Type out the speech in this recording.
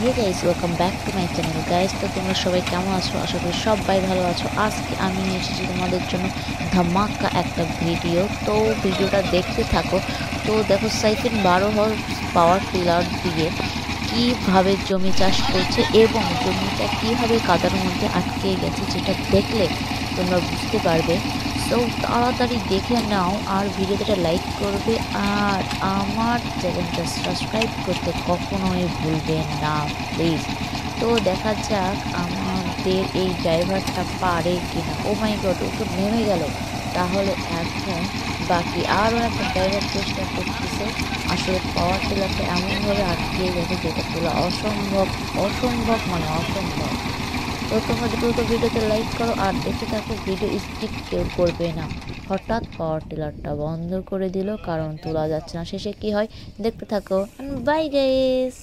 Hey guys, welcome back to my channel guys. তো তোমরা সবাই কেমন আছো? আশা করি সবাই ভালো আছো। আজকে আমি নিয়ে এসেছি তোমাদের জন্য ধামাকা একটা ভিডিও। তো ভিডিওটা দেখতে থাকো। তো দেখো, সাইফিন 12 হর্স পাওয়ার টিলার দিয়ে কিভাবে জমি চাষ করছে এবং জমিটা কিভাবে কাদার মধ্যে আটকে গেছে, যেটা দেখলে তোমরা বুঝতে পারবে। সো তাড়াতাড়ি দেখে নাও আর ভিডিওটা লাইক করবে আর আমার চ্যানেলটা সাবস্ক্রাইব করতে কখনোই ভুলবে না প্লিজ। তো দেখা যাক আমাদের এই ড্রাইভারটা পারে কিনা। ও মাই গড, ও তো নেমে গেল। তাহলে এখন বাকি আরও একটা ড্রাইভার চেষ্টা করতেছে। আসলে পাওয়ার টিলারটা এমনভাবে আটকে গেছে যেটা তোলা অসম্ভব, অসম্ভব মানে অসম্ভব। তো তোমরা দ্রুত ভিডিওতে লাইক করো আর দেখে থাকো, ভিডিও স্কিপ কেউ করবে না। হঠাৎ পাওয়ার টিলারটা বন্ধ করে দিল কারণ তোলা যাচ্ছে না। শেষে কি হয় দেখতে থাকো। Bye guys.